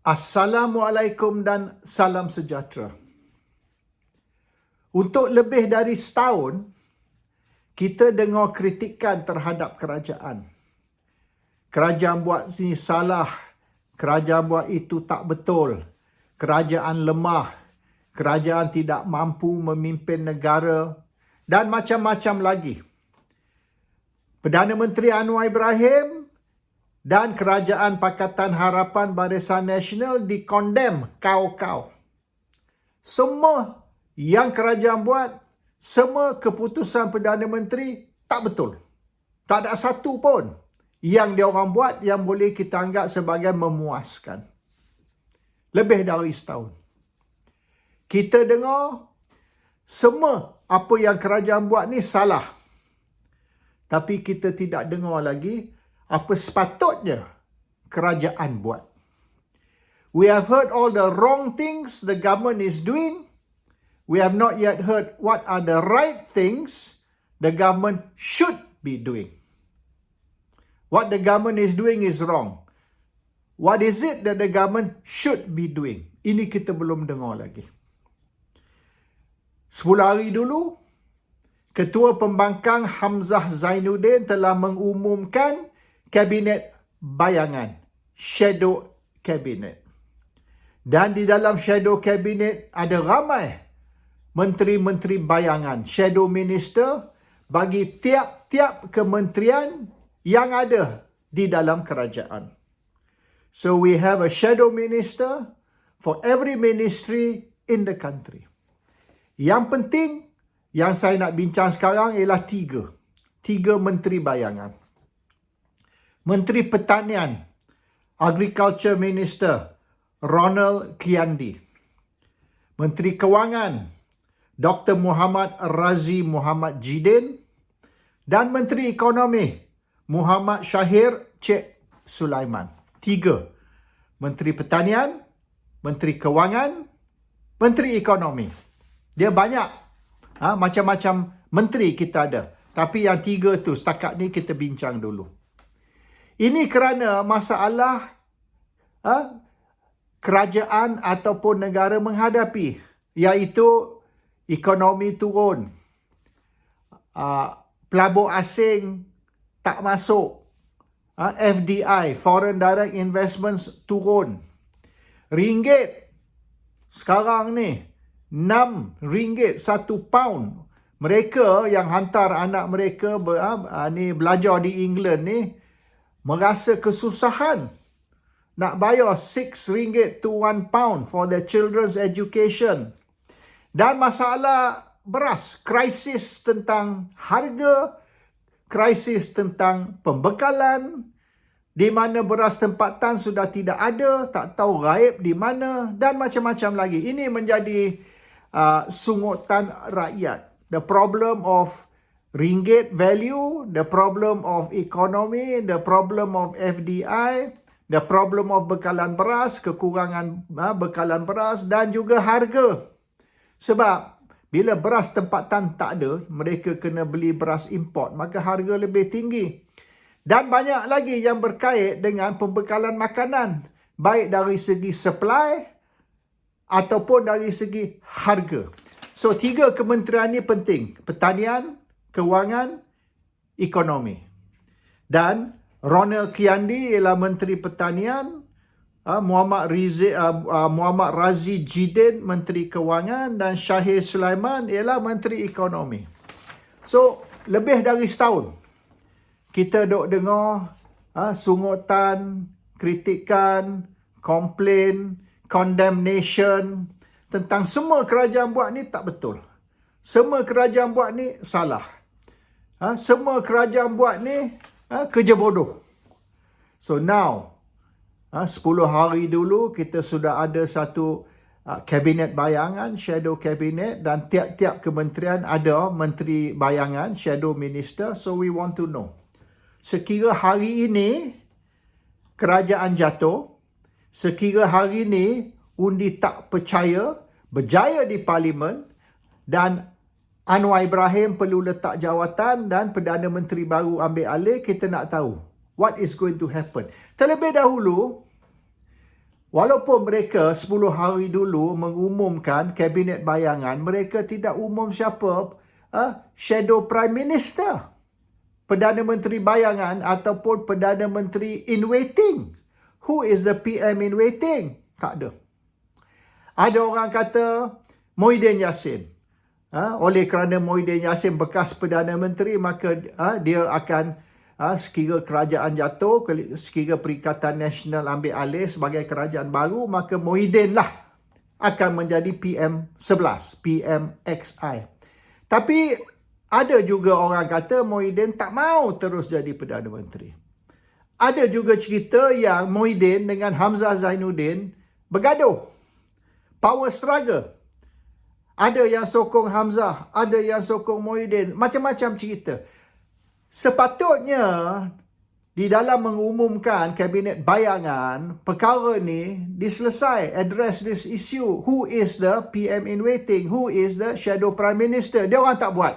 Assalamualaikum dan salam sejahtera. Untuk lebih dari setahun, kita dengar kritikan terhadap kerajaan. Kerajaan buat ini salah, kerajaan buat itu tak betul, kerajaan lemah, kerajaan tidak mampu memimpin negara dan macam-macam lagi. Perdana Menteri Anwar Ibrahim dan Kerajaan Pakatan Harapan Barisan Nasional dikondem kau-kau. Semua yang kerajaan buat, semua keputusan Perdana Menteri tak betul. Tak ada satu pun yang dia orang buat yang boleh kita anggap sebagai memuaskan. Lebih dari setahun. Kita dengar semua apa yang kerajaan buat ni salah. Tapi kita tidak dengar lagi apa sepatutnya kerajaan buat. We have heard all the wrong things the government is doing. We have not yet heard what are the right things the government should be doing. What the government is doing is wrong. What is it that the government should be doing? Ini kita belum dengar lagi. 10 hari dulu, Ketua Pembangkang Hamzah Zainuddin telah mengumumkan Kabinet Bayangan, Shadow Cabinet. Dan di dalam Shadow Cabinet ada ramai menteri-menteri bayangan, Shadow Minister, bagi tiap-tiap kementerian yang ada di dalam kerajaan. So we have a Shadow Minister for every ministry in the country. Yang penting, yang saya nak bincang sekarang ialah tiga menteri bayangan. Menteri Pertanian, Agriculture Minister, Ronald Kiandi. Menteri Kewangan, Dr. Muhammad Razi Muhammad Jidin. Dan Menteri Ekonomi, Muhammad Shahir Cik Sulaiman. 3. Menteri Pertanian, Menteri Kewangan, Menteri Ekonomi. Dia banyak. Macam-macam menteri kita ada. Tapi yang 3 tu setakat ni kita bincang dulu. Ini kerana masalah kerajaan ataupun negara menghadapi, iaitu ekonomi turun, pelabur asing tak masuk, FDI, Foreign Direct Investments turun, ringgit sekarang ni RM6 1 pound. Mereka yang hantar anak mereka belajar di England ni merasa kesusahan nak bayar RM6 to £1 for their children's education. Dan masalah beras, krisis tentang harga, krisis tentang pembekalan, di mana beras tempatan sudah tidak ada, tak tahu gaib di mana, dan macam-macam lagi. Ini menjadi sungutan rakyat. The problem of ringgit value, the problem of economy, the problem of FDI, the problem of bekalan beras, kekurangan bekalan beras dan juga harga. Sebab bila beras tempatan tak ada, mereka kena beli beras import, maka harga lebih tinggi. Dan banyak lagi yang berkait dengan pembekalan makanan, baik dari segi supply ataupun dari segi harga. So 3 kementerian ini penting, Pertanian, Kewangan, Ekonomi. Dan Ronald Kiandi ialah Menteri Pertanian, Muhammad Razi Jidin Menteri Kewangan dan Shahir Sulaiman ialah Menteri Ekonomi. So, lebih dari setahun kita duk dengar sungutan, kritikan, komplain, condemnation tentang semua kerajaan buat ni tak betul. Semua kerajaan buat ni salah. Semua kerajaan buat ni kerja bodoh. So now, 10 hari dulu kita sudah ada satu kabinet bayangan, shadow cabinet, dan tiap-tiap kementerian ada menteri bayangan, shadow minister. So we want to know. Sekira hari ini kerajaan jatuh, sekira hari ini undi tak percaya, berjaya di parlimen, dan Anwar Ibrahim perlu letak jawatan dan Perdana Menteri baru ambil alih, kita nak tahu what is going to happen. Terlebih dahulu, Walaupun mereka 10 hari dulu mengumumkan kabinet bayangan, mereka tidak umum siapa shadow prime minister, Perdana Menteri bayangan ataupun Perdana Menteri in waiting. Who is the PM in waiting? Tak ada. Ada orang kata Muhyiddin Yassin. Oleh kerana Muhyiddin Yassin bekas Perdana Menteri, maka dia akan sekira kerajaan jatuh, sekira Perikatan Nasional ambil alih sebagai kerajaan baru, maka Muhyiddin lah akan menjadi PM11, PMXI. Tapi ada juga orang kata Muhyiddin tak mau terus jadi Perdana Menteri. Ada juga cerita yang Muhyiddin dengan Hamzah Zainuddin bergaduh. Power struggle. Ada yang sokong Hamzah, ada yang sokong Muhyiddin. Macam-macam cerita. Sepatutnya di dalam mengumumkan kabinet bayangan, perkara ni diselesai, address this issue. Who is the PM in waiting? Who is the shadow prime minister? Dia orang tak buat.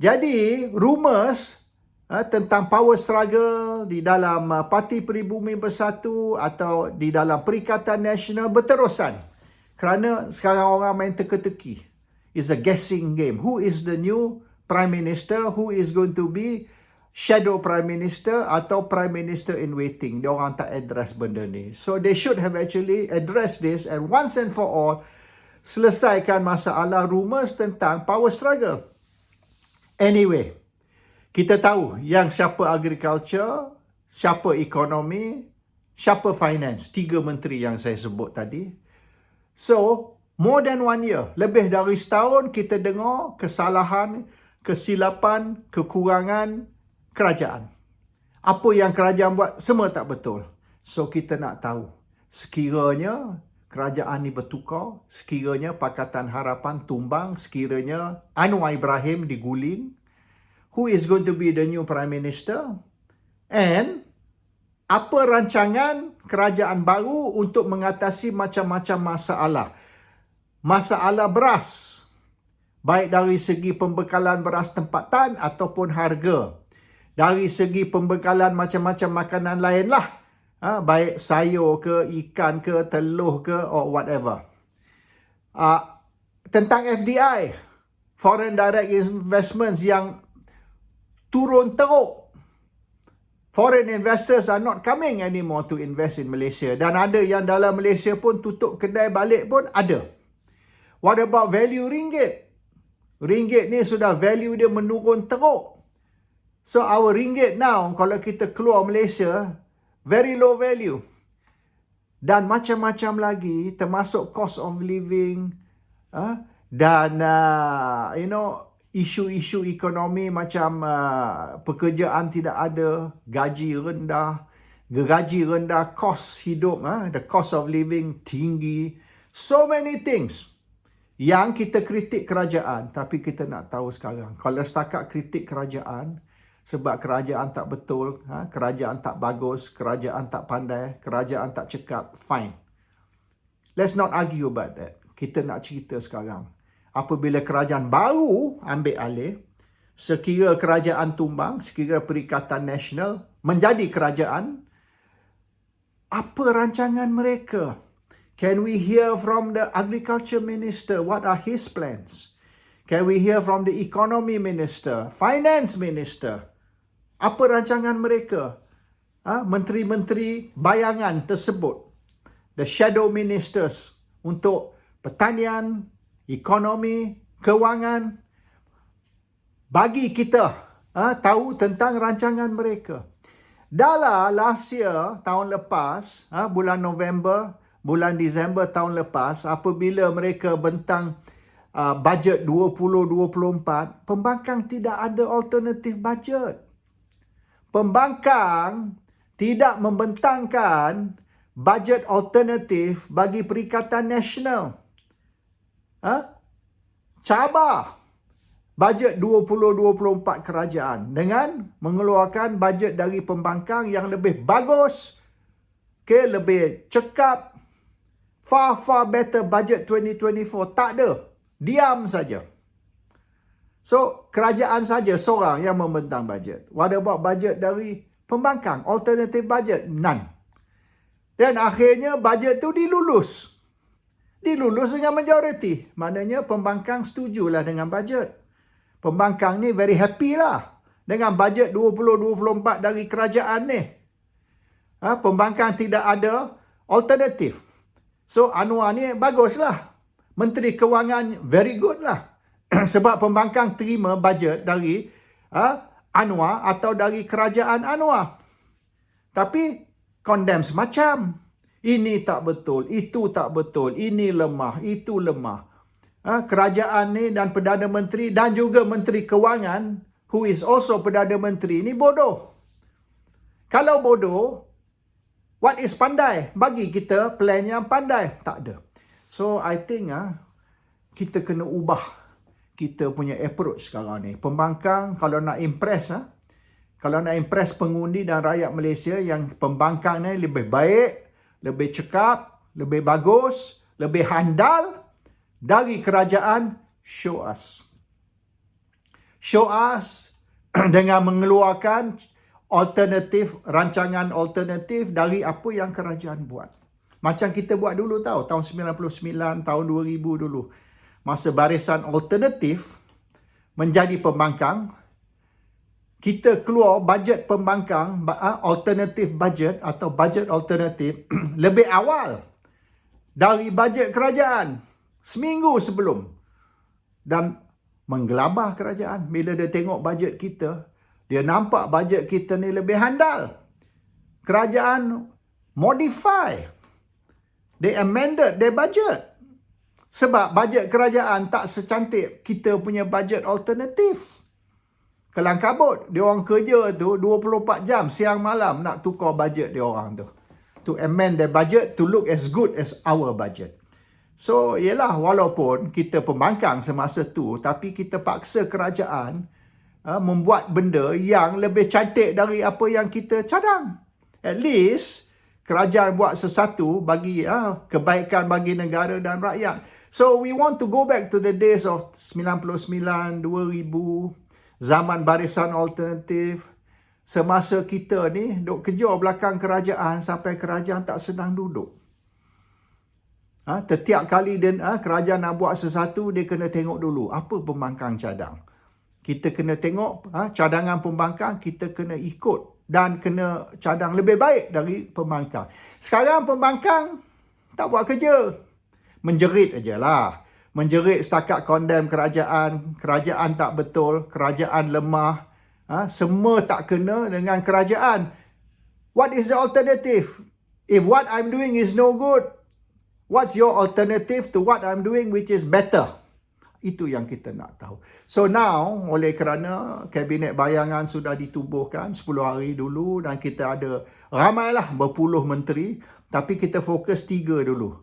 Jadi, rumours tentang power struggle di dalam Parti Peribumi Bersatu atau di dalam Perikatan Nasional berterusan. Kerana sekarang orang main teka-teki. It's a guessing game. Who is the new Prime Minister? Who is going to be shadow Prime Minister atau Prime Minister in waiting? Dia orang tak address benda ni. So, they should have actually addressed this and once and for all, selesaikan masalah rumours tentang power struggle. Anyway, kita tahu yang siapa agriculture, siapa ekonomi, siapa finance. 3 menteri yang saya sebut tadi. So, more than 1 year, lebih dari setahun kita dengar kesalahan, kesilapan, kekurangan kerajaan. Apa yang kerajaan buat semua tak betul. So, kita nak tahu sekiranya kerajaan ni bertukar, sekiranya Pakatan Harapan tumbang, sekiranya Anwar Ibrahim diguling, who is going to be the new Prime Minister? And apa rancangan kerajaan baru untuk mengatasi macam-macam masalah? Masalah beras, baik dari segi pembekalan beras tempatan ataupun harga. Dari segi pembekalan macam-macam makanan lain lah. Baik sayur ke, ikan ke, telur ke, or whatever. Tentang FDI, Foreign Direct Investments yang turun teruk. Foreign investors are not coming anymore to invest in Malaysia. Dan ada yang dalam Malaysia pun tutup kedai balik pun ada. What about value ringgit? Ringgit ni sudah value dia menurun teruk. So our ringgit now, kalau kita keluar Malaysia, very low value. Dan macam-macam lagi, termasuk cost of living, dan isu-isu ekonomi macam pekerjaan tidak ada, gaji rendah, kos hidup, the cost of living tinggi. So many things yang kita kritik kerajaan, tapi kita nak tahu sekarang. Kalau setakat kritik kerajaan, sebab kerajaan tak betul, kerajaan tak bagus, kerajaan tak pandai, kerajaan tak cekap, fine. Let's not argue about that. Kita nak cerita sekarang. Apabila kerajaan baru ambil alih, sekira kerajaan tumbang, sekira Perikatan Nasional menjadi kerajaan, apa rancangan mereka? Can we hear from the Agriculture Minister? What are his plans? Can we hear from the Economy Minister? Finance Minister? Apa rancangan mereka? Menteri-menteri bayangan tersebut. The shadow ministers untuk pertanian, ekonomi, kewangan. Bagi kita tahu tentang rancangan mereka. Dalam last year, tahun lepas, bulan November, bulan Disember tahun lepas, apabila mereka bentang bajet 2024, pembangkang tidak ada alternatif bajet. Pembangkang tidak membentangkan bajet alternatif bagi Perikatan Nasional. Cabar bajet 2024 kerajaan dengan mengeluarkan bajet dari pembangkang yang lebih bagus, lebih cekap, far better budget 2024. Tak ada. Diam saja. So, kerajaan saja seorang yang membentang bajet. What about bajet dari pembangkang? Alternative budget? None. Dan akhirnya bajet tu dilulus. Dilulus dengan majoriti. Maknanya pembangkang setujulah dengan bajet. Pembangkang ni very happy lah dengan bajet 2024 dari kerajaan ni. Pembangkang tidak ada alternatif. So Anwar ni baguslah. Menteri Kewangan very good lah. Sebab pembangkang terima bajet dari Anwar atau dari kerajaan Anwar. Tapi condemn semacam. Ini tak betul, itu tak betul, ini lemah, itu lemah. Kerajaan ni dan Perdana Menteri dan juga Menteri Kewangan, who is also Perdana Menteri, ni bodoh. Kalau bodoh, what is pandai? Bagi kita plan yang pandai. Tak ada. So, I think kita kena ubah kita punya approach sekarang ni. Pembangkang, kalau nak impress, kalau nak impress pengundi dan rakyat Malaysia, yang pembangkang ni lebih baik, lebih cekap, lebih bagus, lebih handal dari kerajaan, show us. Show us dengan mengeluarkan rancangan alternatif dari apa yang kerajaan buat. Macam kita buat dulu tahun 99, tahun 2000 dulu. Masa barisan alternatif menjadi pembangkang, kita keluar bajet pembangkang, alternatif bajet atau bajet alternatif lebih awal dari bajet kerajaan. Seminggu sebelum. Dan menggelabah kerajaan. Bila dia tengok bajet kita, dia nampak bajet kita ni lebih handal. Kerajaan modify. They amended their budget. Sebab bajet kerajaan tak secantik kita punya bajet alternatif. Kelang kabut, dia orang kerja tu 24 jam siang malam nak tukar bajet dia orang tu. To amend their budget to look as good as our budget. So, yelah, walaupun kita pembangkang semasa tu, tapi kita paksa kerajaan membuat benda yang lebih cantik dari apa yang kita cadang. At least, kerajaan buat sesuatu bagi kebaikan bagi negara dan rakyat. So, we want to go back to the days of 99, 2000, zaman barisan alternatif. Semasa kita ni duk kejar belakang kerajaan sampai kerajaan tak sedang duduk. Setiap kali kerajaan nak buat sesuatu, dia kena tengok dulu apa pembangkang cadang. Kita kena tengok cadangan pembangkang, kita kena ikut dan kena cadang lebih baik dari pembangkang. Sekarang pembangkang tak buat kerja. Menjerit aja lah. Menjerit setakat condemn kerajaan. Kerajaan tak betul. Kerajaan lemah. Semua tak kena dengan kerajaan. What is the alternative? If what I'm doing is no good, what's your alternative to what I'm doing which is better? Itu yang kita nak tahu. So now, oleh kerana Kabinet Bayangan sudah ditubuhkan 10 hari dulu dan kita ada ramailah berpuluh menteri, tapi kita fokus 3 dulu.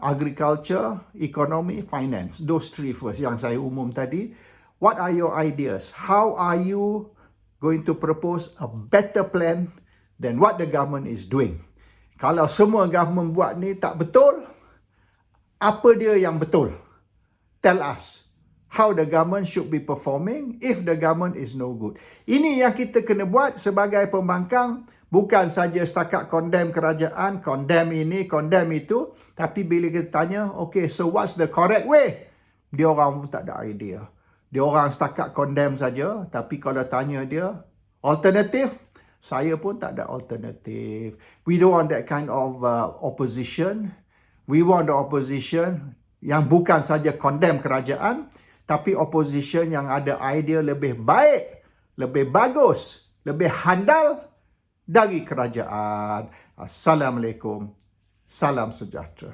Agriculture, economy, finance. Those 3 first yang saya umum tadi. What are your ideas? How are you going to propose a better plan than what the government is doing? Kalau semua government buat ni tak betul, apa dia yang betul? Tell us how the government should be performing if the government is no good. Ini yang kita kena buat sebagai pembangkang, bukan saja setakat condemn kerajaan, condemn ini, condemn itu, tapi bila kita tanya, okay, so what's the correct way? Dia orang pun tak ada idea. Dia orang setakat condemn saja, tapi kalau tanya dia, alternatif? Saya pun tak ada alternatif. We don't want that kind of opposition. We want the opposition yang bukan saja condemn kerajaan, tapi opposition yang ada idea lebih baik, lebih bagus, lebih handal dari kerajaan. Assalamualaikum. Salam sejahtera.